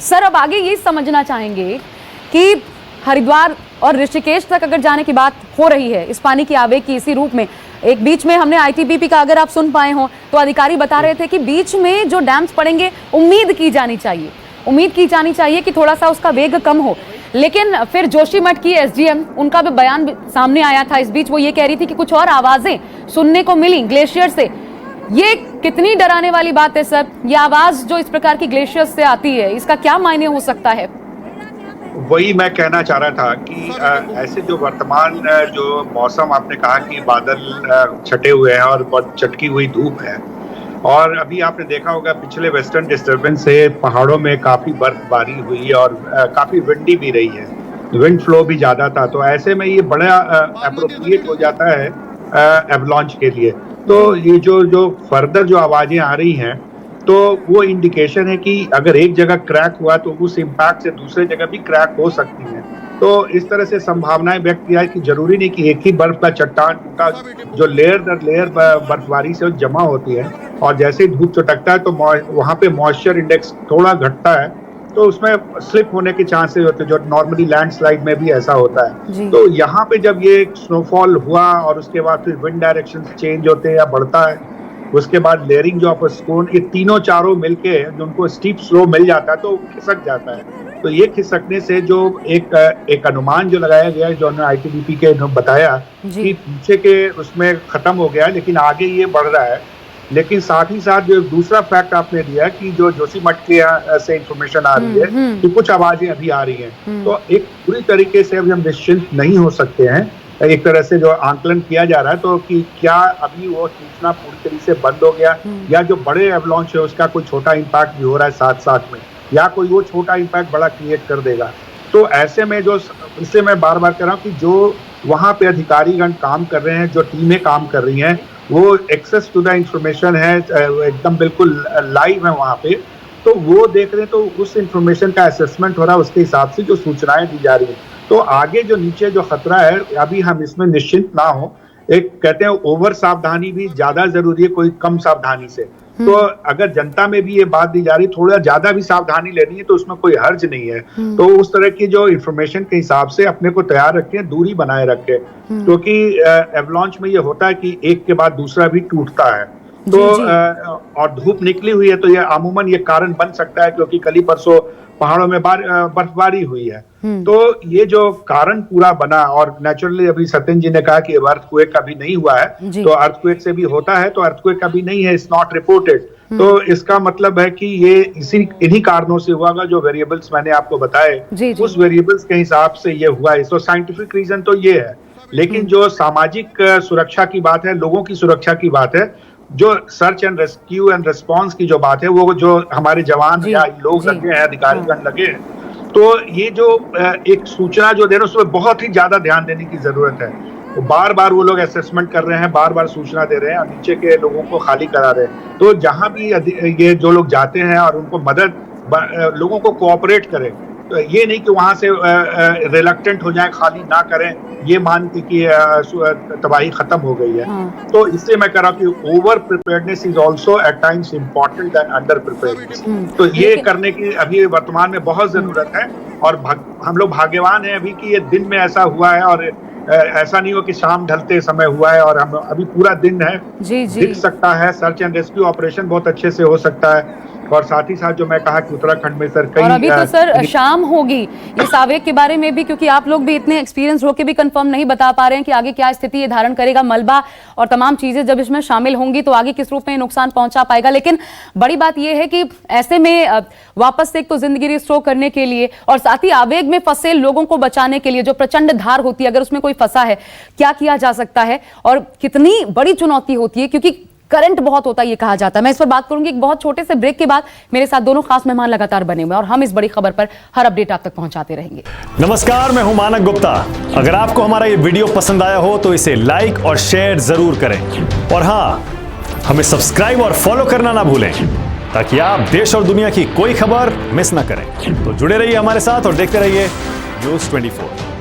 Sir अब आगे ये समझना चाहेंगे कि हरिद्वार और ऋषिकेश तक अगर जाने की बात हो रही है इस पानी की आवेग की इसी रूप में, एक बीच में हमने आईटीबीपी का अगर आप सुन पाए हो तो अधिकारी बता रहे थे कि बीच में जो डैम्स पड़ेंगे उम्मीद की जानी चाहिए कि थोड़ा सा उसका वेग कम हो। लेकिन फिर जोशीमठ की एसडीएम, उनका भी बयान सामने आया था इस बीच, वो ये कह रही थी कि कुछ और आवाजें सुनने को मिली ग्लेशियर से। ये कितनी डराने वाली बात है सर, ये आवाज जो इस प्रकार की ग्लेशियर से आती है, इसका क्या मायने हो सकता है? वही मैं कहना चाह रहा था कि ऐसे जो वर्तमान जो मौसम आपने कहा कि बादल छटे हुए हैं और बहुत चटकी हुई धूप है, और अभी आपने देखा होगा पिछले वेस्टर्न डिस्टर्बेंस से पहाड़ों में काफी बर्फबारी हुई और काफी विंडी भी रही है, विंड फ्लो भी ज्यादा था। तो ऐसे में ये बड़ा अप्रोप्रिएट हो जाता है एवलांच के लिए। तो ये जो फर्दर जो आवाजें आ रही हैं तो वो इंडिकेशन है कि अगर एक जगह क्रैक हुआ तो उस इम्पैक्ट से दूसरे जगह भी क्रैक हो सकती है। तो इस तरह से संभावनाएं व्यक्त किया है कि जरूरी नहीं कि एक ही बर्फ का चट्टान टूटा, जो लेयर दर लेयर बर्फबारी से जमा होती है और जैसे ही धूप चटकता है तो वहां पे मॉइस्चर इंडेक्स थोड़ा घटता है, तो उसमें स्लिप होने के चांसेस होते हैं, जो नॉर्मली लैंडस्लाइड में भी ऐसा होता है। तो यहाँ पे जब ये स्नोफॉल हुआ और उसके बाद फिर विंड डायरेक्शन चेंज होते हैं या बढ़ता है, उसके बाद लेयरिंग जो ऑफ स्टोन, ये तीनों चारों मिलके जो उनको स्टीप स्लो मिल जाता है तो खिसक जाता है। तो ये खिसकने से जो एक अनुमान जो लगाया गया है, जो आईटीबीपी के बताया कि पीछे के उसमें खत्म हो गया, लेकिन आगे ये बढ़ रहा है। लेकिन साथ ही साथ जो दूसरा फैक्ट आपने दिया कि जो जोशीमठ के से इंफॉर्मेशन आ रही है कि कुछ आवाजें अभी आ रही हैं, तो एक पूरी तरीके से अभी हम निश्चिंत नहीं हो सकते हैं। एक तरह से जो आंकलन किया जा रहा है तो कि क्या अभी वो सूचना पूरी तरीके से बंद हो गया या जो बड़े एवलांच है उसका कोई छोटा इम्पैक्ट भी हो रहा है साथ साथ में, या कोई वो छोटा इम्पैक्ट बड़ा क्रिएट कर देगा। तो ऐसे में जो इससे मैं बार बार कह रहा हूँ कि जो वहाँ पे अधिकारीगण काम कर रहे हैं, जो टीमें काम कर रही हैं, वो एक्सेस टू द इंफॉर्मेशन है, एकदम बिल्कुल लाइव है वहाँ पे, तो वो देख रहे हैं, तो उस इंफॉर्मेशन का असेसमेंट हो रहा है, उसके हिसाब से जो सूचनाएं दी जा रही है। तो आगे जो नीचे जो खतरा है अभी हम इसमें निश्चिंत ना हो। एक कहते हैं ओवर सावधानी भी ज्यादा जरूरी है कोई कम सावधानी से। तो अगर जनता में भी ये बात दी जा रही थोड़ा ज्यादा भी सावधानी लेनी है तो उसमें कोई हर्ज नहीं है। तो उस तरह की जो इंफॉर्मेशन के हिसाब से अपने को तैयार रखें, दूरी बनाए रखें, क्योंकि एवलांच में ये होता है कि एक के बाद दूसरा भी टूटता है। तो और धूप निकली हुई है तो ये अमूमन ये कारण बन सकता है, क्योंकि कल ही परसों पहाड़ों में बर्फबारी हुई है। तो ये जो कारण पूरा बना, और नेचुरली अभी सत्यन जी ने कहा कि अर्थक्वेक अभी नहीं हुआ है, तो अर्थक्वेक से भी होता है, तो अर्थक्वेक अभी नहीं है, इट्स नॉट रिपोर्टेड। तो इसका मतलब है कि ये इन्हीं कारणों से हुआ, जो वेरिएबल्स मैंने आपको बताए उस वेरिएबल्स के हिसाब से ये हुआ है। तो साइंटिफिक रीजन तो ये है, लेकिन जो सामाजिक सुरक्षा की बात है, लोगों की सुरक्षा की बात है, जो search and rescue and response की जो बात है, वो जो हमारे जवान या लोग लगे हैं, अधिकारीगण लगे हैं, तो ये जो एक सूचना जो दे रहे हैं उसमें बहुत ही ज्यादा ध्यान देने की जरूरत है। तो बार बार वो लोग असेसमेंट कर रहे हैं, बार बार सूचना दे रहे हैं और नीचे के लोगों को खाली करा रहे हैं। तो जहां भी ये जो लोग जाते हैं और उनको मदद, लोगों को कोऑपरेट करें, तो ये नहीं कि वहां से रिलक्टेंट हो जाए, खाली ना करें ये मान के कि तबाही खत्म हो गई है। तो इससे मैं कह रहा हूँ कि over preparedness is also at times important then under preparedness. तो ये करने की अभी वर्तमान में बहुत जरूरत है, और हम लोग भाग्यवान हैं अभी कि ये दिन में ऐसा हुआ है, और ऐसा नहीं हो कि शाम ढलते समय हुआ है, और हम अभी पूरा दिन है, दिख सकता है। सर्च एंड रेस्क्यू ऑपरेशन बहुत अच्छे से हो सकता है, और साथ ही साथ जो मैं कहा कि उत्तराखंड में सर कई, और अभी तो सर शाम होगी इस आवेग के बारे में भी, क्योंकि आप लोग भी इतने एक्सपीरियंस होके भी कंफर्म नहीं बता पा रहे हैं कि आगे क्या स्थिति ये धारण करेगा। मलबा और तमाम चीजें जब इसमें शामिल होंगी तो आगे किस रूप में नुकसान पहुंचा पाएगा। लेकिन बड़ी बात यह है कि ऐसे में वापस से एक तो जिंदगी रिस्टोर करने के लिए और साथ ही आवेग में फंसे लोगों को बचाने के लिए जो प्रचंड धार होती है, अगर उसमें कोई फंसा है, क्या किया जा सकता है और कितनी बड़ी चुनौती होती है, क्योंकि करंट बहुत होता है ये कहा जाता है। मैं इस पर बात करूंगी एक बहुत छोटे से ब्रेक के बाद। मेरे साथ दोनों खास मेहमान लगातार बने हुए हैं और हम इस बड़ी खबर पर हर अपडेट आप तक पहुंचाते रहेंगे। नमस्कार, मैं हूं मानक गुप्ता। अगर आपको हमारा ये वीडियो पसंद आया हो तो इसे लाइक और शेयर जरूर करें, और हां, हमें सब्सक्राइब और फॉलो करना ना भूलें ताकि आप देश और दुनिया की कोई खबर मिस ना करें। तो जुड़े रहिए हमारे साथ और देखते रहिए न्यूज़ 24।